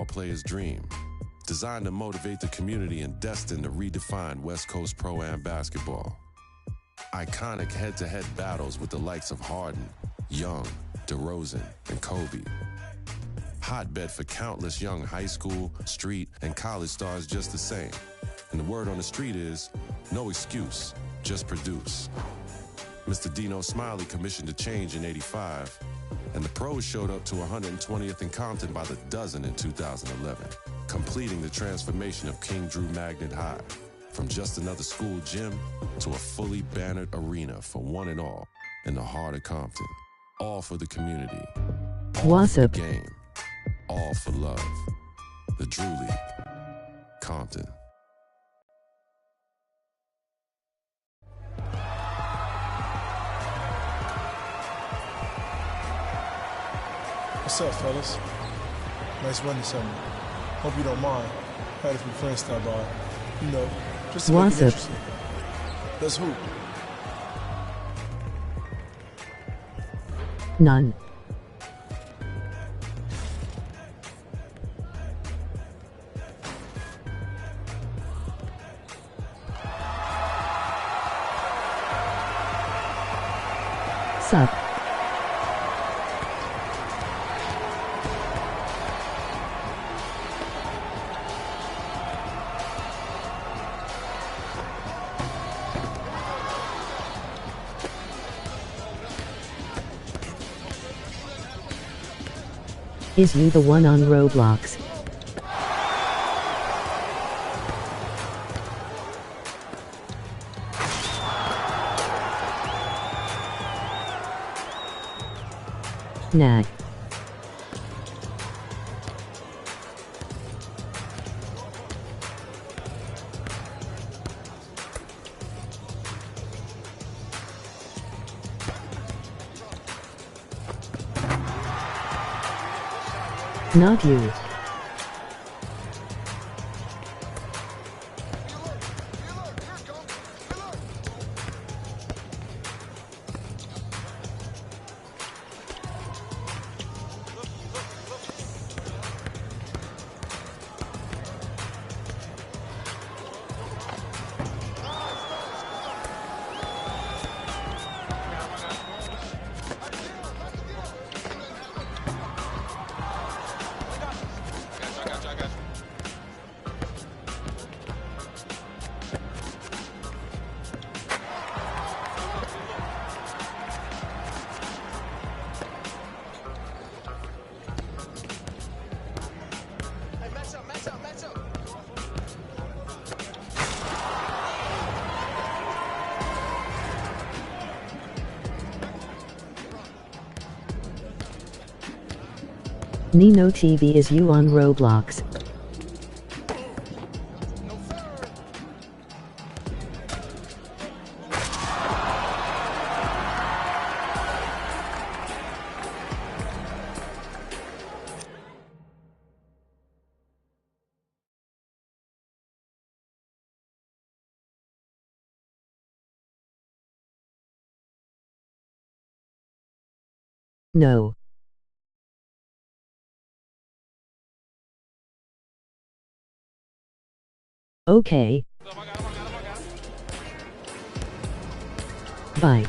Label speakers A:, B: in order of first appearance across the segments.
A: player's dream. Designed to motivate the community and destined to redefine West Coast Pro-Am basketball. Iconic head-to-head battles with the likes of Harden, Young, DeRozan, and Kobe. Hotbed for countless young high school, street, and college stars just the same. And the word on the street is, no excuse, just produce. Mr. Dino Smiley commissioned a change in '85, and the pros showed up to 120th and Compton by the dozen in 2011, completing the transformation of King Drew Magnet High, from just another school gym to a fully bannered arena for one and all in the heart of Compton. All for the community, all for the game, all for love. The Drew League, Compton.
B: What's up, fellas? Nice run this summer. Hope you don't mind. Had a few friends stop by. You know, just to make it interesting. Let's hoop.
C: None. Sup. Is you the one on Roblox? Nah. Not you. Nino TV is you on Roblox? No. Okay. Bye.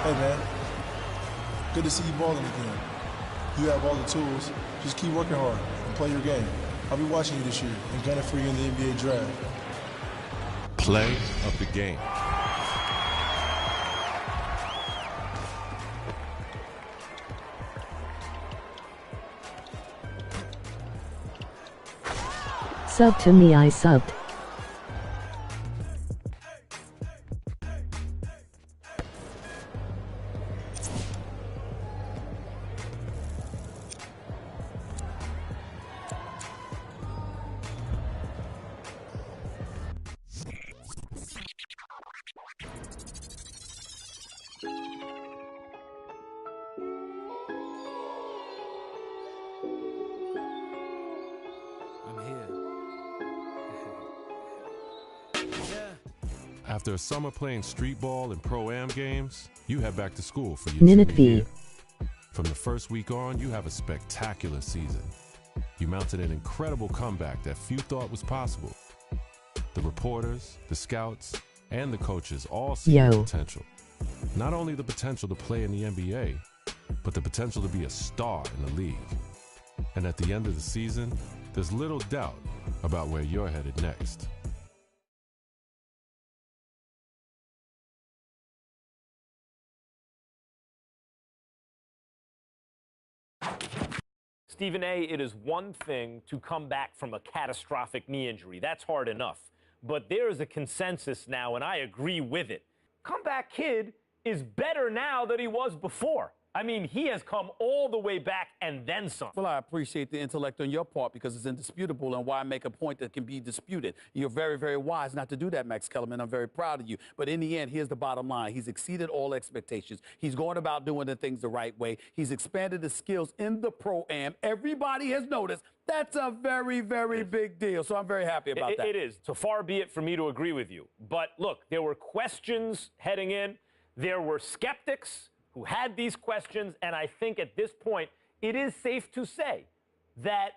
B: Hey, man. Good to see you balling again. You have all the tools. Just keep working hard and play your game. I'll be watching you this year and gunning for you in the NBA draft.
A: Play of the game.
C: Sub to me, I subbed.
A: After a summer playing street ball and pro-am games, you head back to school for your
C: Ninit
A: junior
C: V.
A: year. From the first week on, you have a spectacular season. You mounted an incredible comeback that few thought was possible. The reporters, the scouts, and the coaches all see your potential. Not only the potential to play in the NBA, but the potential to be a star in the league. And at the end of the season, there's little doubt about where you're headed next.
D: Stephen A., it is one thing to come back from a catastrophic knee injury. That's hard enough. But there is a consensus now, and I agree with it. Comeback Kid is better now than he was before. I mean, he has come all the way back and then some.
E: Well, I appreciate the intellect on your part because it's indisputable, and why make a point that can be disputed. You're very, very wise not to do that, Max Kellerman. I'm very proud of you. But in the end, here's the bottom line. He's exceeded all expectations. He's going about doing the things the right way. He's expanded his skills in the Pro-Am. Everybody has noticed. That's a very, very big deal. So I'm very happy about that.
D: It is. So far be it for me to agree with you. But look, there were questions heading in. There were skeptics who had these questions, and I think at this point, it is safe to say that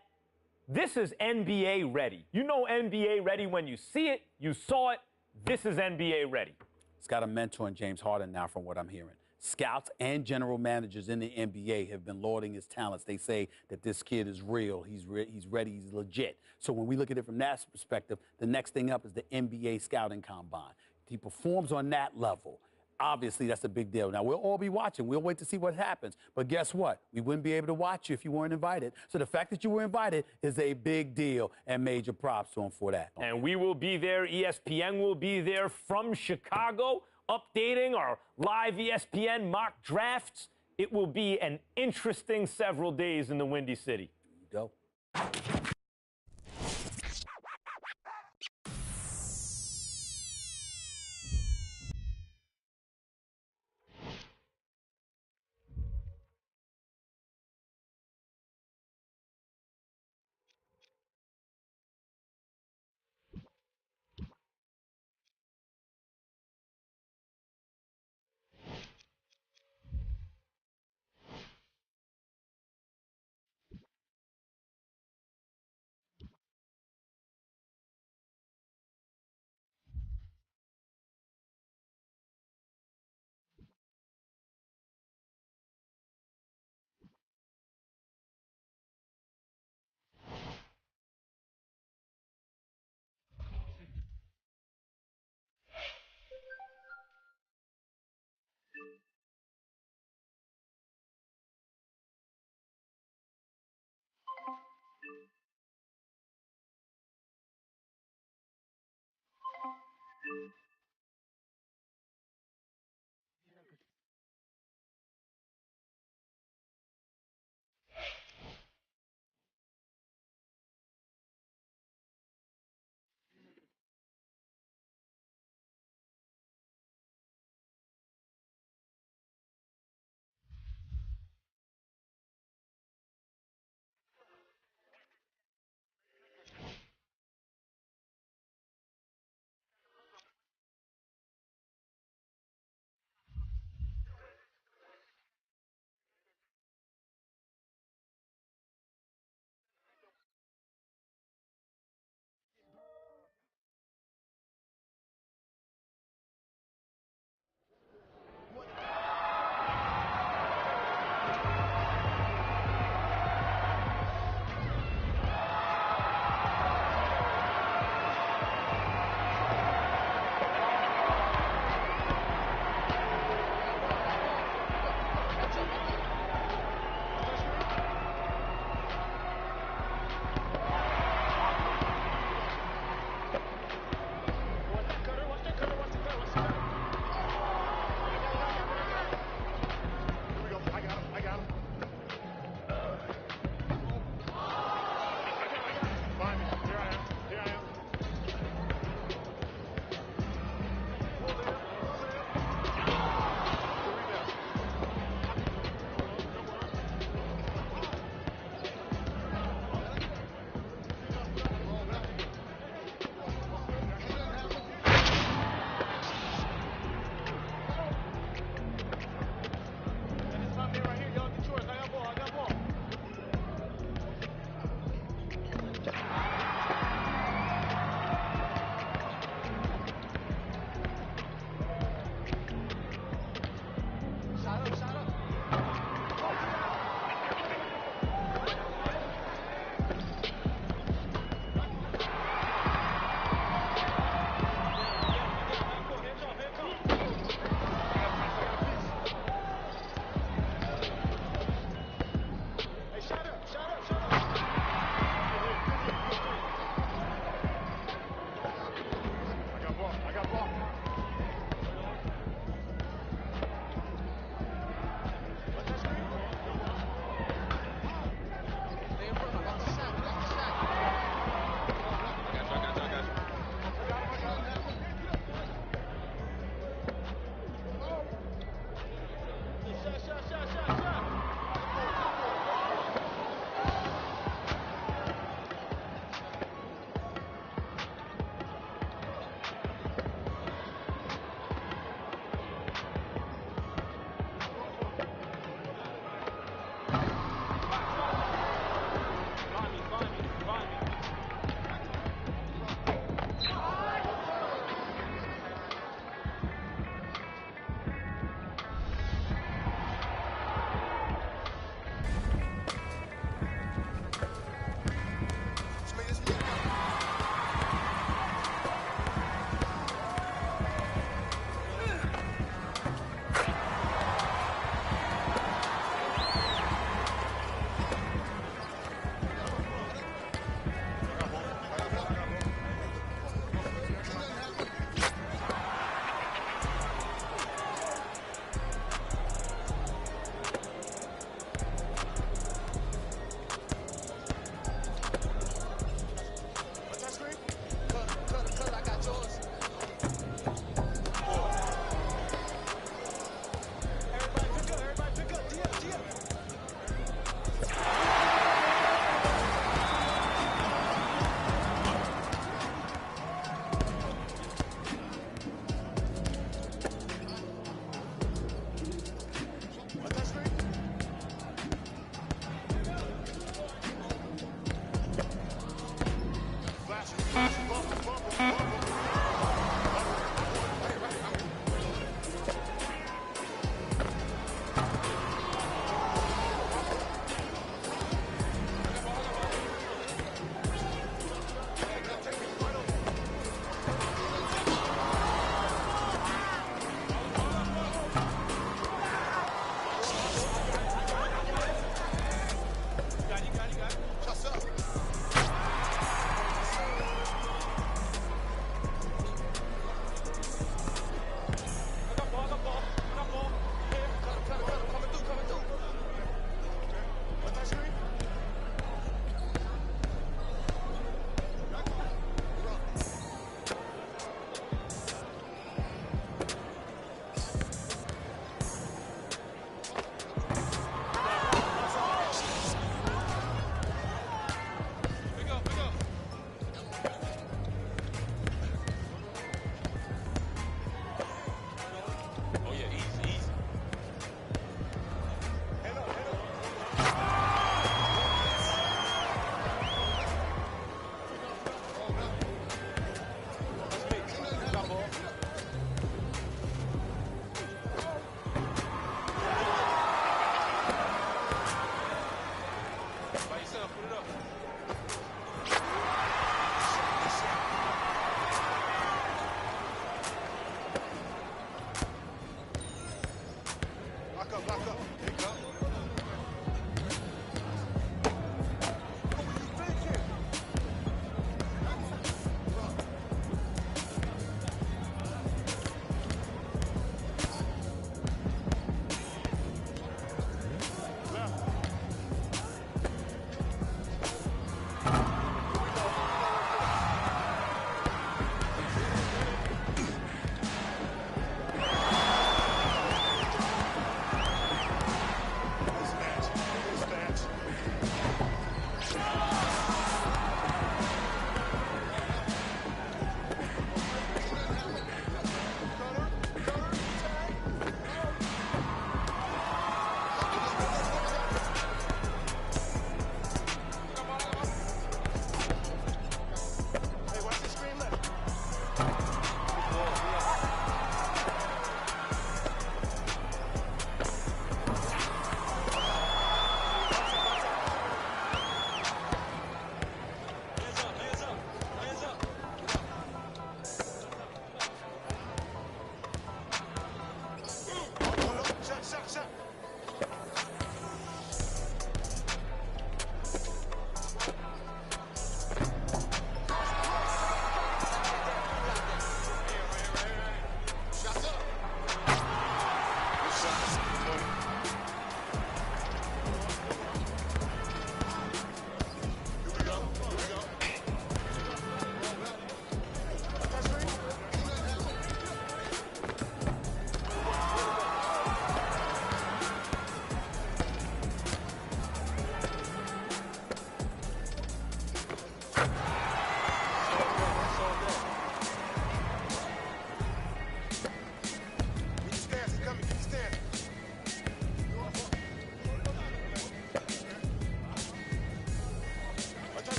D: this is NBA ready. You know NBA ready when you see it, you saw it, this is NBA ready.
E: He's got a mentor in James Harden now, from what I'm hearing. Scouts and general managers in the NBA have been lauding his talents. They say that this kid is real, he's ready, he's legit. So when we look at it from that perspective, the next thing up is the NBA scouting combine. He performs on that level. Obviously, that's a big deal. Now, we'll all be watching. We'll wait to see what happens. But guess what? We wouldn't be able to watch you if you weren't invited. So the fact that you were invited is a big deal, and major props to him for that.
D: And we will be there. ESPN will be there from Chicago, updating our live ESPN mock drafts. It will be an interesting several days in the Windy City.
E: There you go.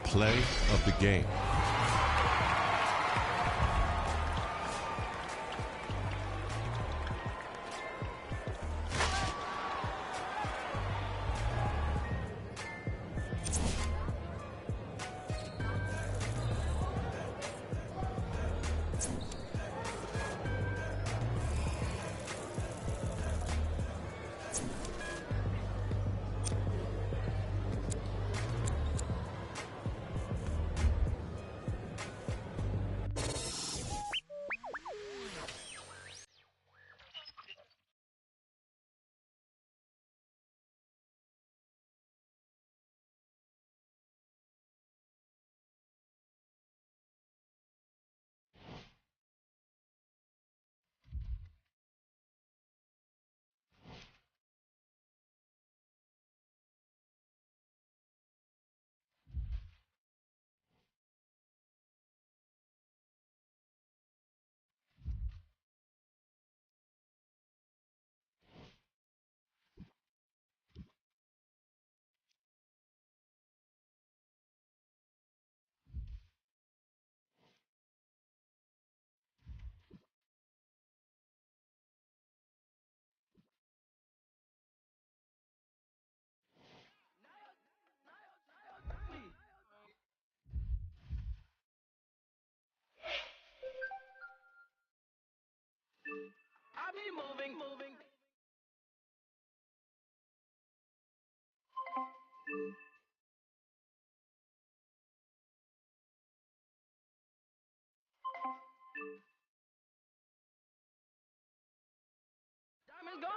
A: Play of the game.
F: I be moving. Diamond's gone.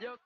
F: Yo.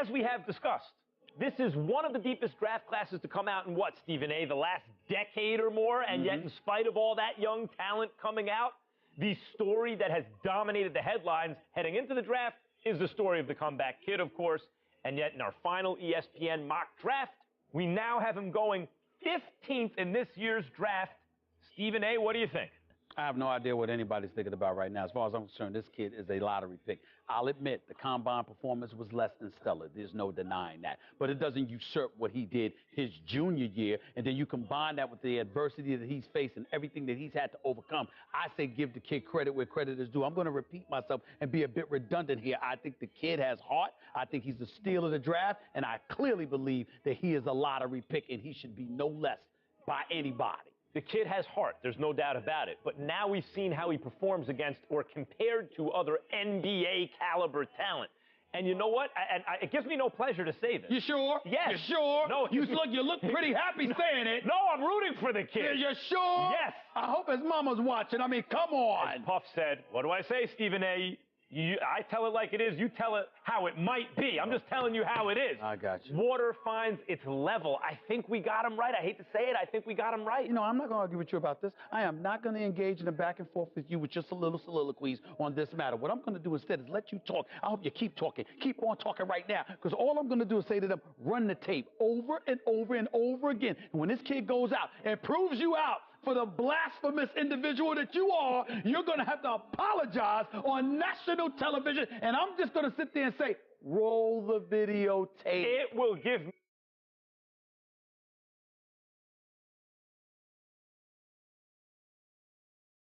D: as we have discussed, this is one of the deepest draft classes to come out in what, Stephen A., the last decade or more, and yet in spite of all that young talent coming out, the story that has dominated the headlines heading into the draft is the story of the comeback kid, of course, and yet in our final ESPN mock draft, we now have him going 15th in this year's draft. Stephen A., what do you think?
E: I have no idea what anybody's thinking about right now. As far as I'm concerned, this kid is a lottery pick. I'll admit the combine performance was less than stellar. There's no denying that. But it doesn't usurp what he did his junior year. And then you combine that with the adversity that he's faced and everything that he's had to overcome. I say give the kid credit where credit is due. I'm going to repeat myself and be a bit redundant here. I think the kid has heart. I think he's the steal of the draft. And I clearly believe that he is a lottery pick and he should be no less by anybody.
D: The kid has heart, there's no doubt about it. But now we've seen how he performs against or compared to other NBA caliber talent. And you know what? It gives me no pleasure to say this.
E: You sure?
D: Yes.
E: You sure?
D: No.
E: You look pretty happy saying it.
D: No, I'm rooting for the kid.
E: You sure?
D: Yes.
E: I hope his mama's watching. I mean, come on.
D: As Puff said, what do I say, Stephen A.? I tell it like it is. You tell it how it might be. I'm just telling you how it is.
E: I got you.
D: Water finds its level. I think we got him right. I hate to say it. I think we got him right.
E: You know, I'm not going to argue with you about this. I am not going to engage in a back and forth with you with just a little soliloquies on this matter. What I'm going to do instead is let you talk. I hope you keep talking. Keep on talking right now. Because all I'm going to do is say to them, run the tape over and over and over again. And when this kid goes out and proves you out, for the blasphemous individual that you are, you're going to have to apologize on national television. And I'm just going to sit there and say, roll the videotape.
D: It will give